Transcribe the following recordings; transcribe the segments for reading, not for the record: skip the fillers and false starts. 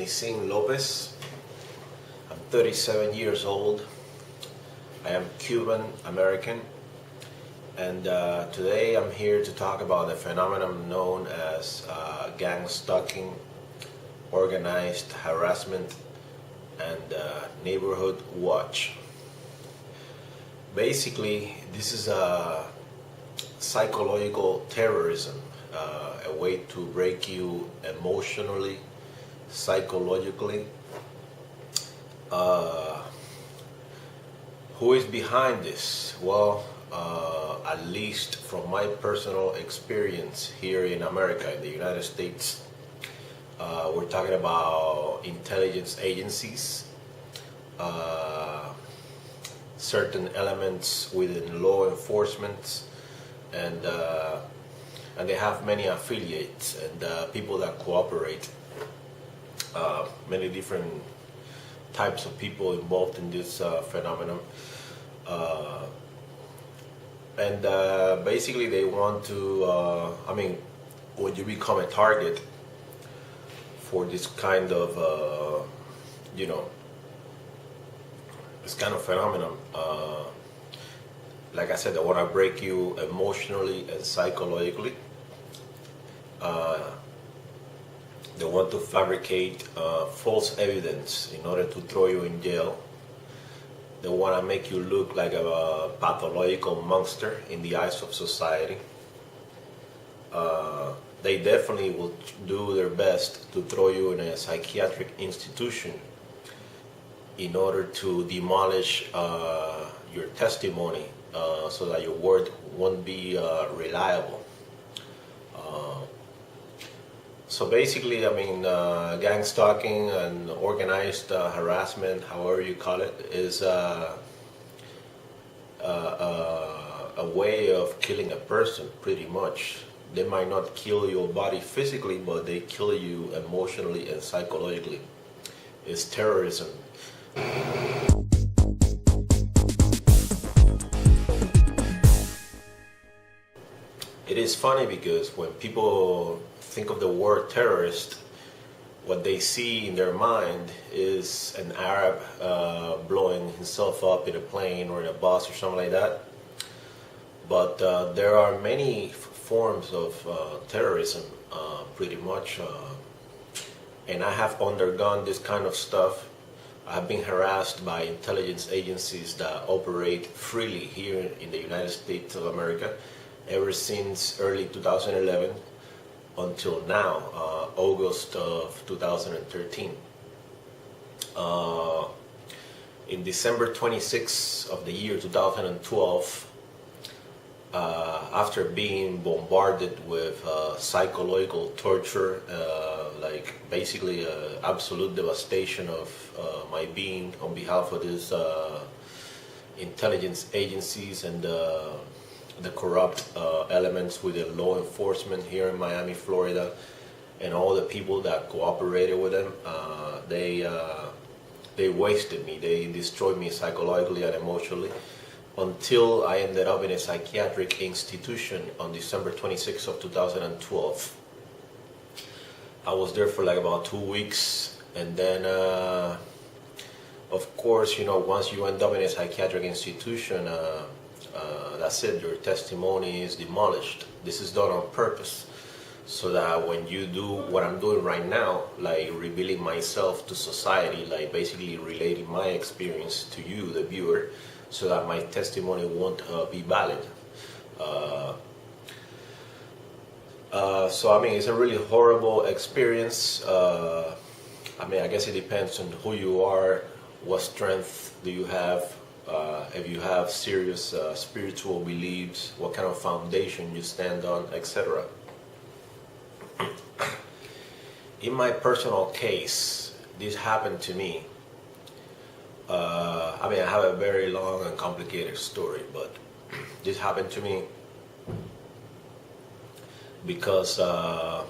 Lopez. I'm 37 years old. I am Cuban American, and today I'm here to talk about a phenomenon known as gang stalking, organized harassment, and neighborhood watch. Basically, this is a psychological terrorism, a way to break you emotionally, psychologically. Who is behind this? Well, at least from my personal experience here in America, in the United States, we're talking about intelligence agencies, certain elements within law enforcement, and they have many affiliates and people that cooperate. Many different types of people involved in this phenomenon, and basically they want to. When you become a target for this kind of, this kind of phenomenon. Like I said, they want to break you emotionally and psychologically. They want to fabricate false evidence in order to throw you in jail. They want to make you look like a pathological monster in the eyes of society. They definitely will do their best to throw you in a psychiatric institution in order to demolish your testimony so that your word won't be reliable. So basically, gang stalking and organized harassment, however you call it, is a way of killing a person, pretty much. They might not kill your body physically, but they kill you emotionally and psychologically. It's terrorism. It is funny because when people think of the word terrorist, what they see in their mind is an Arab blowing himself up in a plane or in a bus or something like that. But there are many forms of terrorism, pretty much. And I have undergone this kind of stuff. I have been harassed by intelligence agencies that operate freely here in the United States of America ever since early 2011 until now, August of 2013. In December 26th of the year 2012, after being bombarded with psychological torture, like basically absolute devastation of my being on behalf of these intelligence agencies and the corrupt elements within law enforcement here in Miami, Florida, and all the people that cooperated with them, they wasted me. They destroyed me psychologically and emotionally until I ended up in a psychiatric institution on December 26th of 2012. I was there for like about 2 weeks, and then of course, once you end up in a psychiatric institution, that's it, your testimony is demolished. This is done on purpose, so that when you do what I'm doing right now, like revealing myself to society, like basically relating my experience to you, the viewer, so that my testimony won't be valid. So it's a really horrible experience. I guess it depends on who you are, what strength do you have, if you have serious spiritual beliefs, what kind of foundation you stand on, etc. In my personal case, this happened to me. I have a very long and complicated story, but this happened to me because I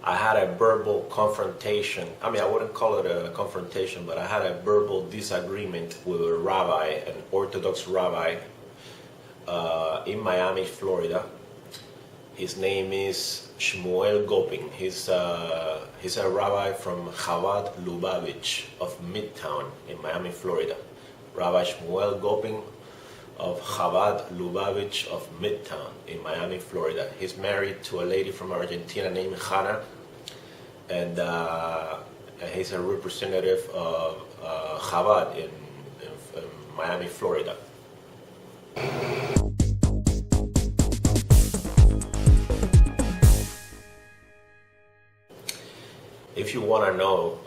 had a verbal confrontation. I wouldn't call it a confrontation, but I had a verbal disagreement with a rabbi, an Orthodox rabbi, in Miami, Florida. His name is Shmuel Gopin. He's a rabbi from Chabad Lubavitch of Midtown in Miami, Florida. Rabbi Shmuel Gopin of Chabad Lubavitch of Midtown in Miami, Florida. He's married to a lady from Argentina named Hannah, and he's a representative of Chabad in Miami, Florida. If you want to know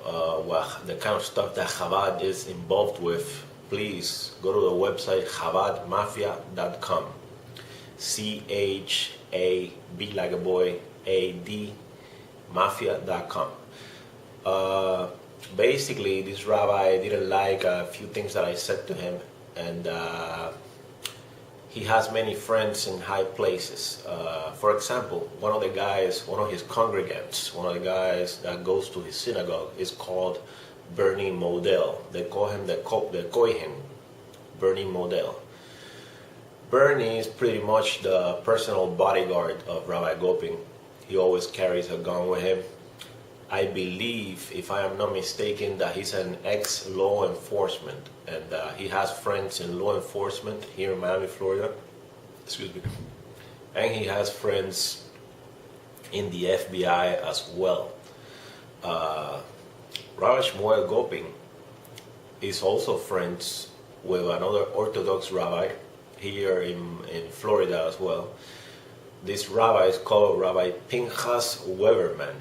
the kind of stuff that Chabad is involved with, please go to the website chabadmafia.com. C-H-A-B like a boy, A-D, mafia.com. Basically, this rabbi didn't like a few things that I said to him, and he has many friends in high places. For example, one of his congregants, one of the guys that goes to his synagogue is called Bernie Modell. They call him the Kohen, Bernie Modell. Bernie is pretty much the personal bodyguard of Rabbi Gopin. He always carries a gun with him. I believe, if I am not mistaken, that he's an ex-law enforcement, and he has friends in law enforcement here in Miami, Florida. Excuse me. And he has friends in the FBI as well. Rabbi Shmuel Gopin is also friends with another Orthodox rabbi here in Florida as well. This rabbi is called Rabbi Pinchas Weberman.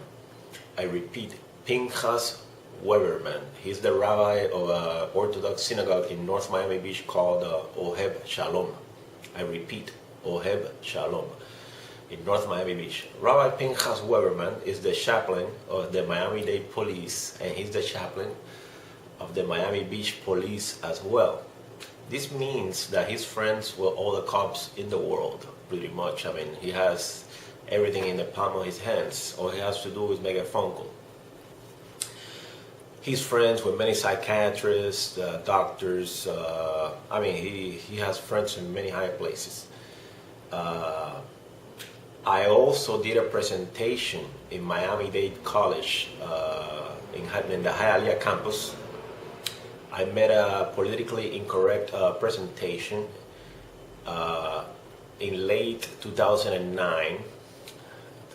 I repeat, Pinchas Weberman. He's the rabbi of an Orthodox synagogue in North Miami Beach called Oheb Shalom. I repeat, Oheb Shalom in North Miami Beach. Rabbi Pinchas Weberman is the chaplain of the Miami-Dade Police, and he's the chaplain of the Miami Beach Police as well. This means that he's friends with all the cops in the world, pretty much. I mean, he has everything in the palm of his hands. All he has to do is make a phone call. He's friends with many psychiatrists, doctors. I mean, he has friends in many high places. I also did a presentation in Miami-Dade College in the Hialeah campus. I made a politically incorrect presentation in late 2009.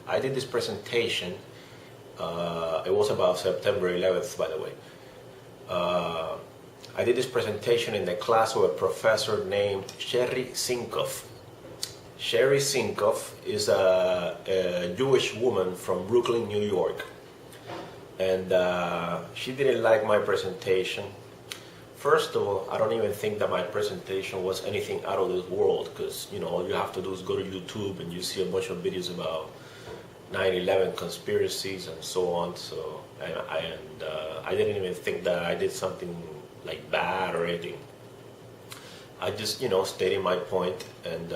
I did this presentation, it was about September 11th, by the way. I did this presentation in the class with a professor named Sherry Sinkoff. Sherry Sinkoff is a Jewish woman from Brooklyn, New York. And she didn't like my presentation. First of all, I don't even think that my presentation was anything out of this world, because, you know, all you have to do is go to YouTube and you see a bunch of videos about 9/11 conspiracies and so on. So, I didn't even think that I did something like bad or anything. I just, you know, stated my point, and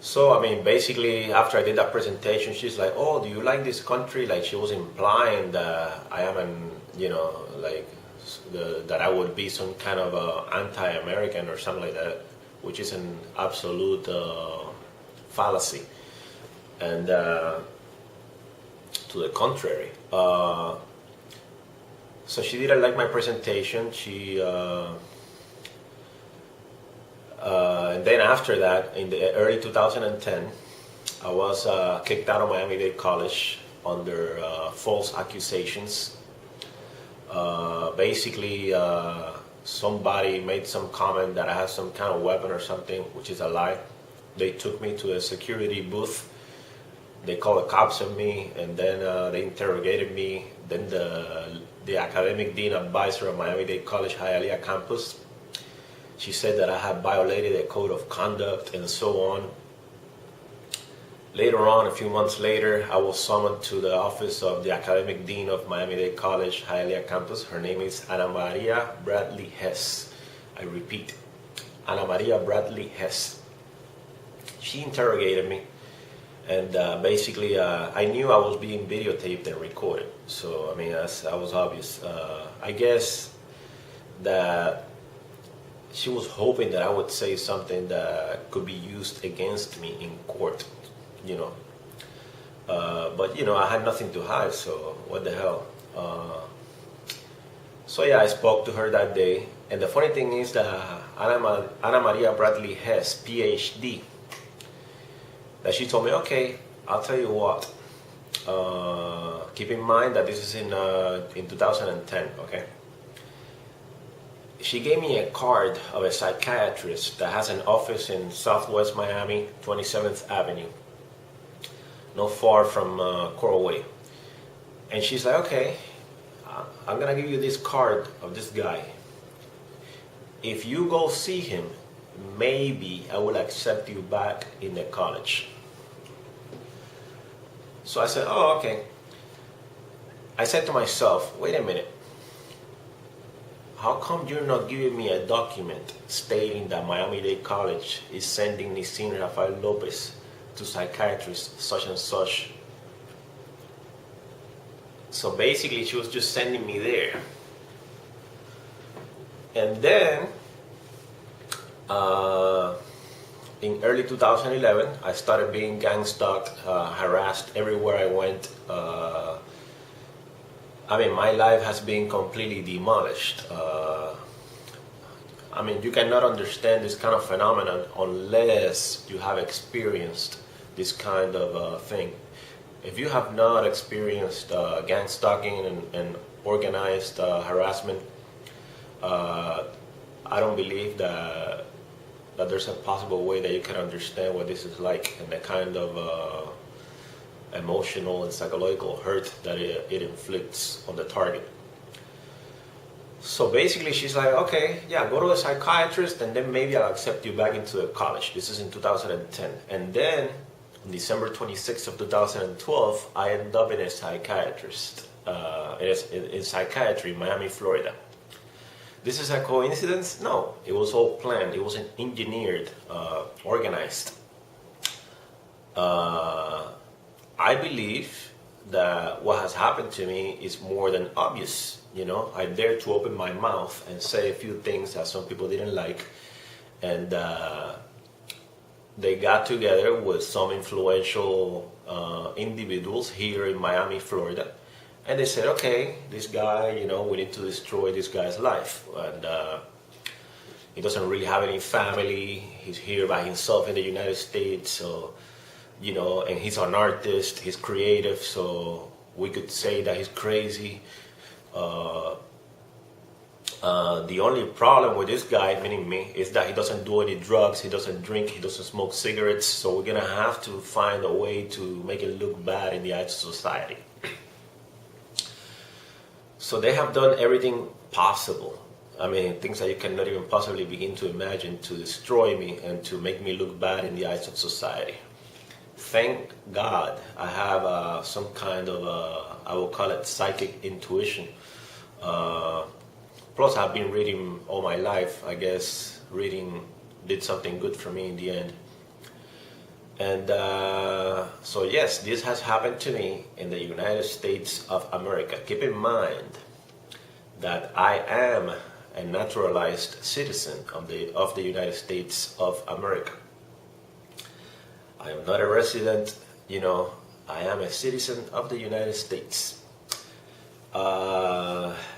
so, I mean, basically, after I did that presentation, she's like, "Oh, do you like this country?" Like, she was implying that I am an, you know, like, that I would be some kind of anti-American or something like that, which is an absolute fallacy. And to the contrary. So she didn't like my presentation. And then after that, in the early 2010, I was kicked out of Miami-Dade College under false accusations. Basically, somebody made some comment that I had some kind of weapon or something, which is a lie. They took me to a security booth. They called the cops on me, and then they interrogated me. Then the academic dean advisor of Miami-Dade College Hialeah campus, she said that I had violated a code of conduct and so on. Later on, a few months later, I was summoned to the office of the academic dean of Miami-Dade College Hialeah campus. Her name is Ana Maria Bradley Hess. I repeat, Ana Maria Bradley Hess. She interrogated me, and basically I knew I was being videotaped and recorded. So, I mean, that was obvious. I guess that she was hoping that I would say something that could be used against me in court, you know. But you know, I had nothing to hide, so what the hell. So yeah, I spoke to her that day, and the funny thing is that Ana Maria Bradley Hess, PhD, that she told me, okay, I'll tell you what. Keep in mind that this is in 2010, okay? She gave me a card of a psychiatrist that has an office in Southwest Miami, 27th Avenue, not far from Coral Way. And she's like, okay, I'm gonna give you this card of this guy. If you go see him, maybe I will accept you back in the college. So I said, oh, okay. I said to myself, wait a minute. How come you're not giving me a document stating that Miami-Dade College is sending Nissin Rafael Lopez to psychiatrist such and such? So basically, she was just sending me there. And then, in early 2011, I started being gang stalked, harassed everywhere I went. I mean, my life has been completely demolished. I mean, you cannot understand this kind of phenomenon unless you have experienced this kind of thing. If you have not experienced gang stalking and organized harassment, I don't believe that there's a possible way that you can understand what this is like and the kind of emotional and psychological hurt that it inflicts on the target. So basically she's like, okay, yeah, go to a psychiatrist and then maybe I'll accept you back into the college. This is in 2010. And then on December 26th of 2012, I ended up in a psychiatrist, in psychiatry in Miami, Florida. This is a coincidence? No, it was all planned. It was engineered, organized. I believe that what has happened to me is more than obvious. You know, I dared to open my mouth and say a few things that some people didn't like, and they got together with some influential individuals here in Miami, Florida, and they said, okay, this guy, you know, we need to destroy this guy's life, and he doesn't really have any family, he's here by himself in the United States, so, you know, and he's an artist, he's creative, so we could say that he's crazy. The only problem with this guy, meaning me, is that he doesn't do any drugs, he doesn't drink, he doesn't smoke cigarettes, so we're gonna have to find a way to make it look bad in the eyes of society. So they have done everything possible. I mean, things that you cannot even possibly begin to imagine, to destroy me and to make me look bad in the eyes of society. Thank God I have some kind of, I will call it psychic intuition. Plus I've been reading all my life. I guess reading did something good for me in the end. And so yes, this has happened to me in the United States of America. Keep in mind that I am a naturalized citizen of the United States of America. I am not a resident, you know, I am a citizen of the United States.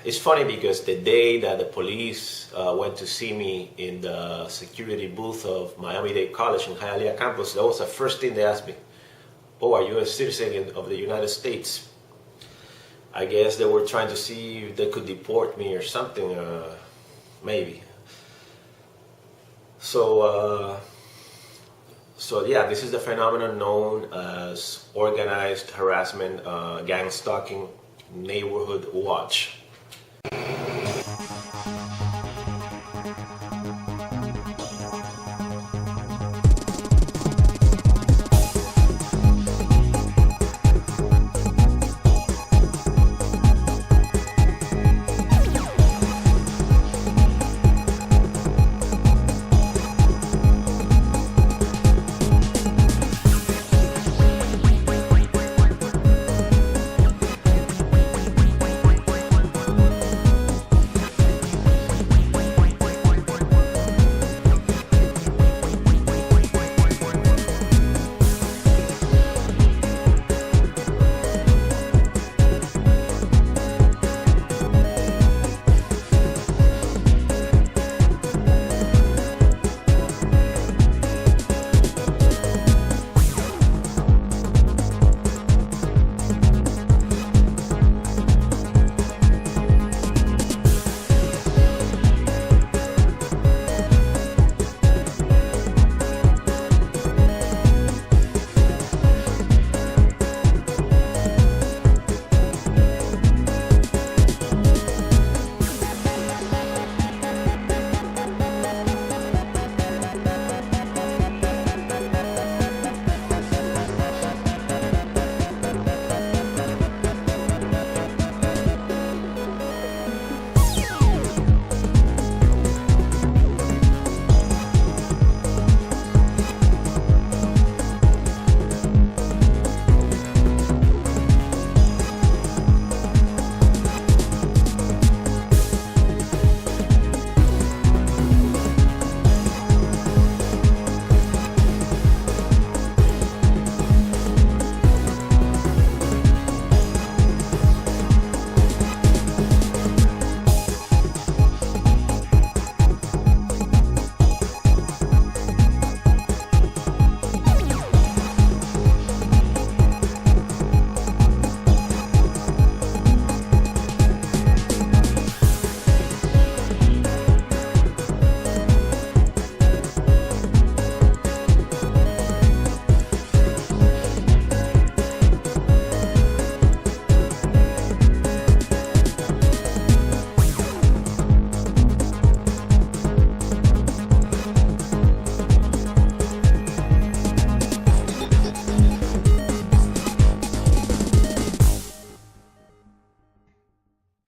It's funny because the day that the police went to see me in the security booth of Miami-Dade College in Hialeah campus, that was the first thing they asked me. Oh, are you a citizen of the United States? I guess they were trying to see if they could deport me or something, maybe. So yeah, this is the phenomenon known as organized harassment, gang stalking, neighborhood watch.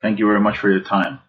Thank you very much for your time.